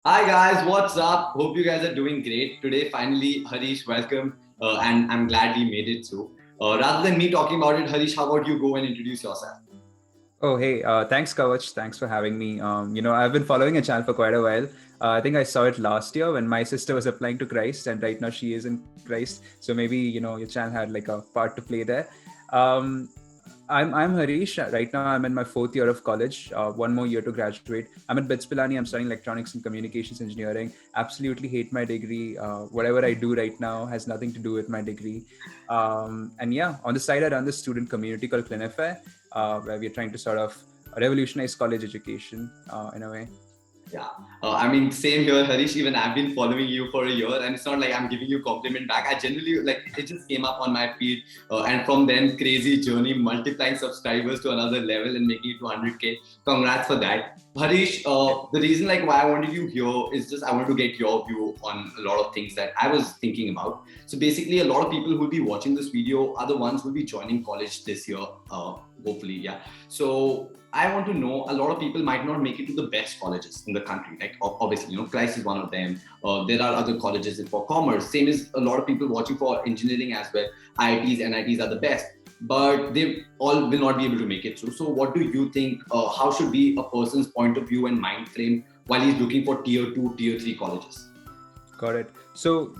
Hi guys, what's up? Hope you guys are doing great. Today, finally, Harish, welcome. And I'm glad we made it through. Rather than me talking about it, Harish, how about you go and introduce yourself? Oh, hey, thanks, Kavach. Thanks for having me. I've been following a channel for quite a while. I think I saw it last year when my sister was applying to Christ, and right now she is in Christ. So maybe, your channel had like a part to play there. Um, I'm Harish. Right now, I'm in my fourth year of college, one more year to graduate. I'm at Bits I'm studying electronics and communications engineering. Absolutely hate my degree. Whatever I do right now has nothing to do with my degree. And yeah, on the side, I run this student community called Clinify, where we're trying to sort of revolutionize college education in a way. Yeah, same here, Harish. Even I've been following you for a year, and it's not like I'm giving you compliment back. I generally like it just came up on my feed, and from then, crazy journey, multiplying subscribers to another level and making it to 100K. Congrats for that, Harish. The reason like why I wanted you here is just I wanted to get your view on a lot of things that I was thinking about. So basically, a lot of people who will be watching this video are the ones who will be joining college this year, hopefully, yeah. So I want to know a lot of people might not make it to the best colleges in the country. Like obviously, Christ is one of them. There are other colleges for commerce. Same as a lot of people watching for engineering as well. IITs, NITs are the best, but they all will not be able to make it through. So what do you think? How should be a person's point of view and mind frame while he's looking for tier 2, tier 3 colleges? Got it. So,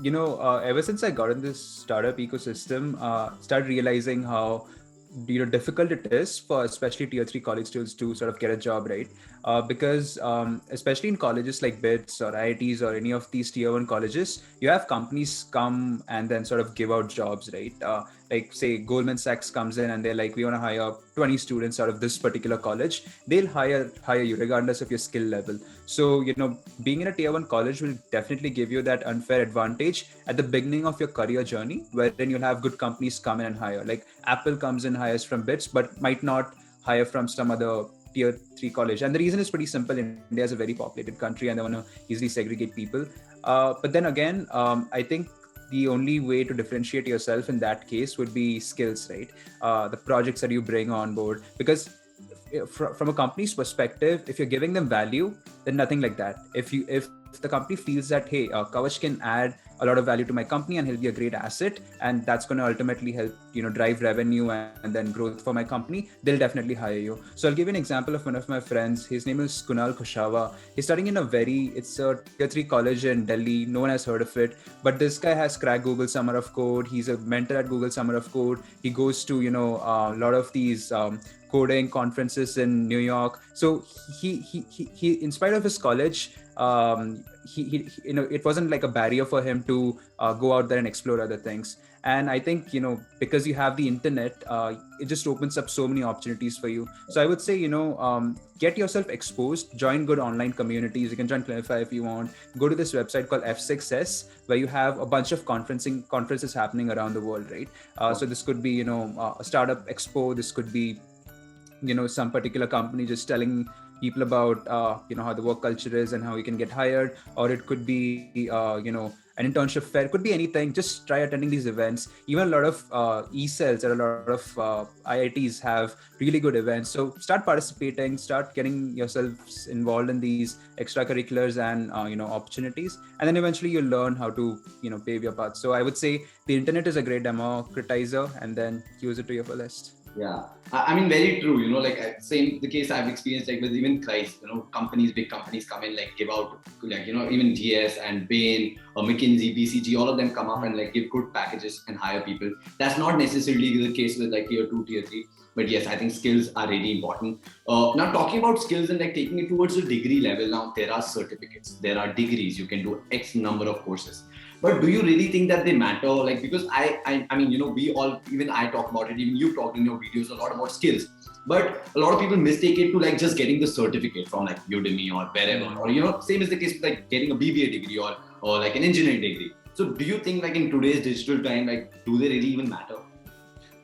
ever since I got in this startup ecosystem, started realizing how difficult it is for especially tier 3 college students to sort of get a job, right? Because especially in colleges like BITS or IITs or any of these tier 1 colleges, you have companies come and then sort of give out jobs, right? Like say Goldman Sachs comes in and they're like, we want to hire 20 students out of this particular college. They'll hire you regardless of your skill level. So, being in a tier 1 college will definitely give you that unfair advantage at the beginning of your career journey, wherein you'll have good companies come in and hire. Like Apple comes in, hires from Bits, but might not hire from some other tier 3 college. And the reason is pretty simple. India is a very populated country and they want to easily segregate people. But then again, I think the only way to differentiate yourself in that case would be skills, right? The projects that you bring on board. Because from a company's perspective, if you're giving them value, then nothing like that. If the company feels that, hey, Kavach can add a lot of value to my company and he'll be a great asset, and that's going to ultimately help drive revenue and then growth for my company, they'll definitely hire you. So I'll give you an example of one of my friends. His name is Kunal Kushawa. He's studying in it's a tier 3 college in Delhi. No one has heard of it, but this guy has cracked Google Summer of Code. He's a mentor at Google Summer of Code. He goes to a lot of these coding conferences in New York. So he in spite of his college, it wasn't like a barrier for him to go out there and explore other things. And I think because you have the internet, it just opens up so many opportunities for you. So I would say get yourself exposed, join good online communities. You can join Clinify if you want. Go to this website called F6S, where you have a bunch of conferences happening around the world, right? So this could be a startup expo. This could be some particular company just telling people about how the work culture is and how you can get hired, or it could be an internship fair. It could be anything. Just try attending these events. Even a lot of e-cells or a lot of IITs have really good events. So start participating, start getting yourselves involved in these extracurriculars and opportunities, and then eventually you'll learn how to pave your path. So I would say the internet is a great democratizer, and then use it to your fullest. Yeah, very true. Same the case I've experienced, like with even Christ, big companies come in, like give out, like, even GS and Bain or McKinsey, BCG, all of them come up and like give good packages and hire people. That's not necessarily the case with like tier 2, tier 3. But yes, I think skills are really important. Now talking about skills and like taking it towards the degree level, now there are certificates, there are degrees, you can do X number of courses. But do you really think that they matter? Like, because we all, even I talk about it, even you talk in your videos a lot about skills. But a lot of people mistake it to like just getting the certificate from like Udemy or wherever, or same is the case with like getting a BBA degree or like an engineering degree. So do you think like in today's digital time, like do they really even matter?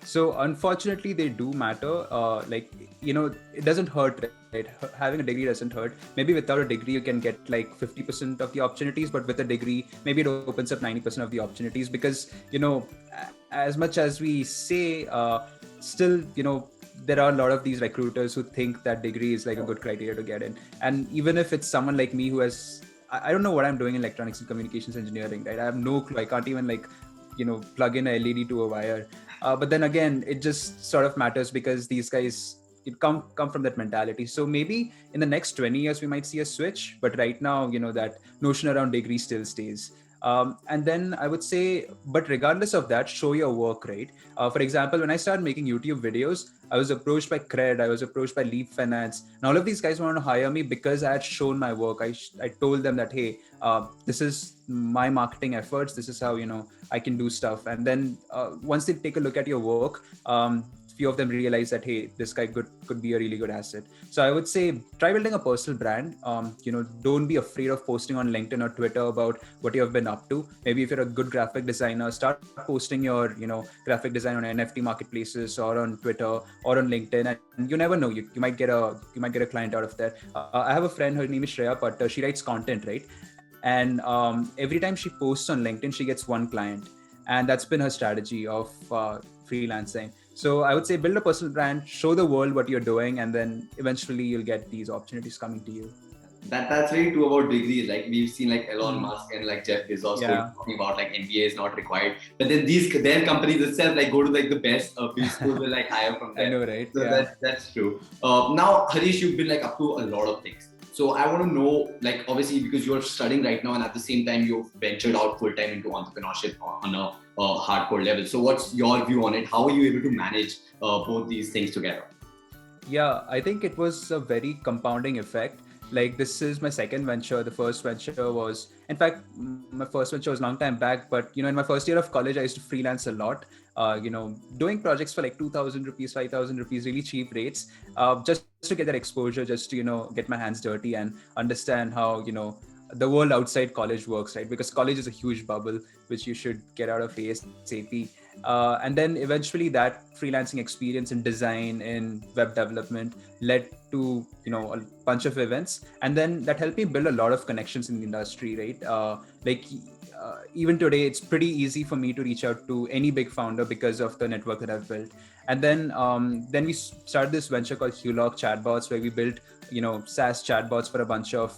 So unfortunately, they do matter. It doesn't hurt, right? Having a degree doesn't hurt. Maybe without a degree, you can get like 50% of the opportunities, but with a degree, maybe it opens up 90% of the opportunities. Because as much as we say, still there are a lot of these recruiters who think that degree is like a good criteria to get in. And even if it's someone like me who has I don't know what I'm doing in electronics and communications engineering, right? I have no clue. I can't even like, plug in a LED to a wire. But then again, it just sort of matters because these guys it come from that mentality. So maybe in the next 20 years we might see a switch, but right now, that notion around degree still stays. And then I would say, but regardless of that, show your work, right? For example, when I started making YouTube videos, I was approached by Cred, I was approached by Leap Finance, and all of these guys wanted to hire me because I had shown my work. I told them that, hey, this is my marketing efforts. This is how, I can do stuff. And then once they take a look at your work, few of them realize that, hey, this guy could be a really good asset. So I would say try building a personal brand. Don't be afraid of posting on LinkedIn or Twitter about what you have been up to. Maybe if you're a good graphic designer, start posting your graphic design on NFT marketplaces or on Twitter or on LinkedIn, and you never know, you might get a client out of that. I have a friend, her name is Shreya, but she writes content, right? And every time she posts on LinkedIn, she gets one client, and that's been her strategy of freelancing. So I would say build a personal brand, show the world what you're doing, and then eventually you'll get these opportunities coming to you. That's very true about degrees. Like we've seen like Elon Musk and like Jeff Bezos talking about like MBA is not required, but then their companies itself like go to like the best schools will like hire from them. I know, right? So that's true. Now Harish, you've been like up to a lot of things. So I want to know, like, obviously, because you're studying right now and at the same time you've ventured out full time into entrepreneurship on a hardcore level. So what's your view on it? How are you able to manage both these things together? Yeah, I think it was a very compounding effect. Like, this is my second venture. The first venture was, in fact, my first venture was a long time back. But, in my first year of college, I used to freelance a lot, doing projects for like 2,000 rupees, 5,000 rupees, really cheap rates, just to get that exposure, just to, get my hands dirty and understand how, the world outside college works, right? Because college is a huge bubble, which you should get out of ASAP. And then eventually that freelancing experience in design, in web development led to, a bunch of events. And then that helped me build a lot of connections in the industry, right? Even today, it's pretty easy for me to reach out to any big founder because of the network that I've built. And then we started this venture called Hulock Chatbots, where we built, SaaS chatbots for a bunch of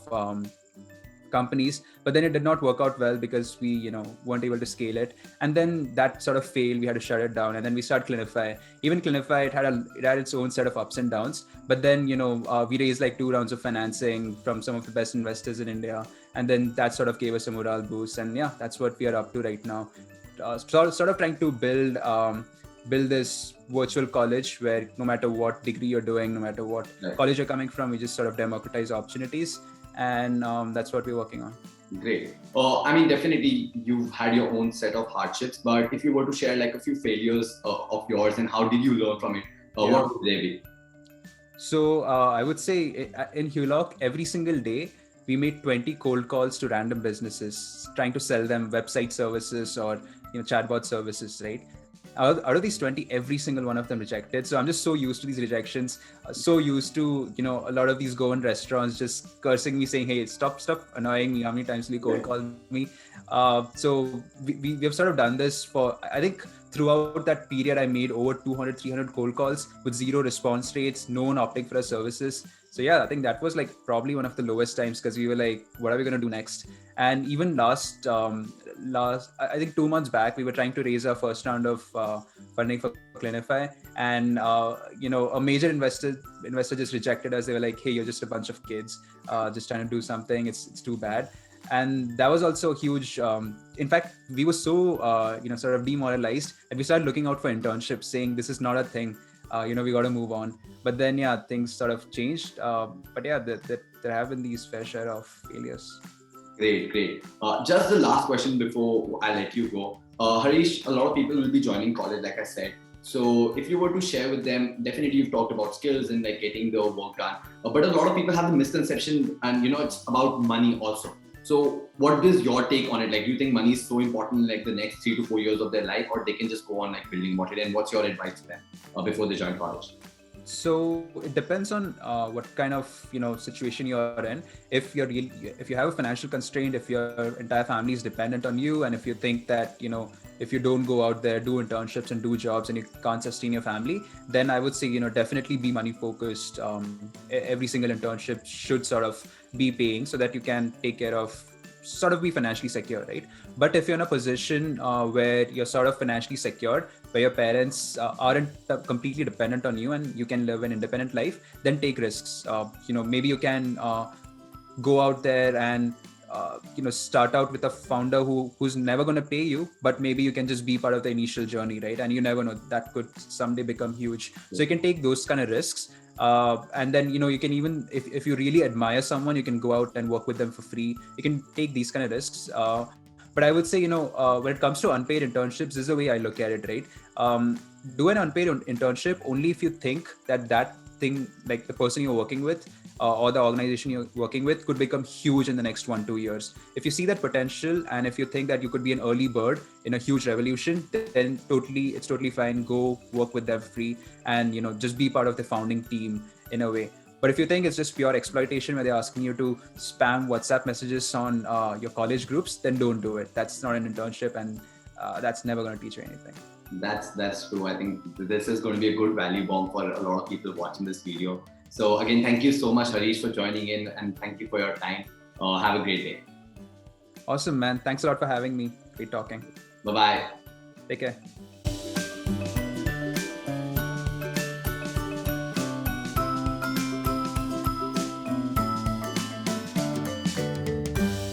companies, but then it did not work out well because we weren't able to scale it, and then that sort of failed. We had to shut it down, and then we started Clinify. Even Clinify, it had its own set of ups and downs, but then we raised like 2 rounds of financing from some of the best investors in India, and then that sort of gave us a morale boost. And yeah, that's what we are up to right now, sort of trying to build this virtual college where no matter what degree you're doing, no matter what college you're coming from, we just sort of democratize opportunities. And that's what we're working on. Great. I mean, definitely you've had your own set of hardships, but if you were to share like a few failures of yours and how did you learn from it, what would they be? So I would say in Hulock, every single day, we made 20 cold calls to random businesses, trying to sell them website services or chatbot services, right? Out of these 20, every single one of them rejected. So I'm just so used to these rejections, so used to, a lot of these Goan restaurants just cursing me, saying, hey, stop annoying me. How many times will you cold call me? So we have sort of done this for, I think throughout that period, I made over 200, 300 cold calls with 0 response rates, no one opting for our services. So yeah, I think that was like probably one of the lowest times because we were like, what are we going to do next? And even last, I think 2 months back, we were trying to raise our first round of funding for Clinify, and a major investor just rejected us. They were like, hey, you're just a bunch of kids just trying to do something. It's too bad. And that was also huge. In fact, we were so sort of demoralized, and we started looking out for internships, saying this is not a thing. We got to move on. But then things sort of changed. But yeah, there have been these fair share of failures. Great. Just the last question before I let you go. Harish, a lot of people will be joining college, like I said. So if you were to share with them, definitely you've talked about skills and like getting the work done. But a lot of people have the misconception, and it's about money also. So what is your take on it? Like, do you think money is so important in like the next 3 to 4 years of their life, or they can just go on like building what it? And what's your advice to them before they join college? So it depends on what kind of situation you're in. If you have a financial constraint, if your entire family is dependent on you, and if you think that if you don't go out there, do internships and do jobs, and you can't sustain your family, then I would say, definitely be money focused. Every single internship should sort of be paying so that you can take care of, sort of be financially secure, right? But if you're in a position where you're sort of financially secured, where your parents aren't completely dependent on you and you can live an independent life, then take risks. Maybe you can go out there and start out with a founder who's never going to pay you, but maybe you can just be part of the initial journey, right? And you never know, that could someday become huge. So you can take those kind of risks, and then you can even, if you really admire someone, you can go out and work with them for free. You can take these kind of risks, but I would say, when it comes to unpaid internships, this is the way I look at it, right? Do an unpaid internship only if you think that thing, like the person you're working with, or the organization you're working with, could become huge in the next 1-2 years. If you see that potential, and if you think that you could be an early bird in a huge revolution, then it's totally fine. Go work with them free, and just be part of the founding team in a way. But if you think it's just pure exploitation where they're asking you to spam WhatsApp messages on your college groups, then don't do it. That's not an internship, and that's never going to teach you anything. That's true. I think this is going to be a good value bomb for a lot of people watching this video. So again, thank you so much, Harish, for joining in, and thank you for your time. Have a great day. Awesome, man. Thanks a lot for having me. Great talking. Bye-bye. Take care.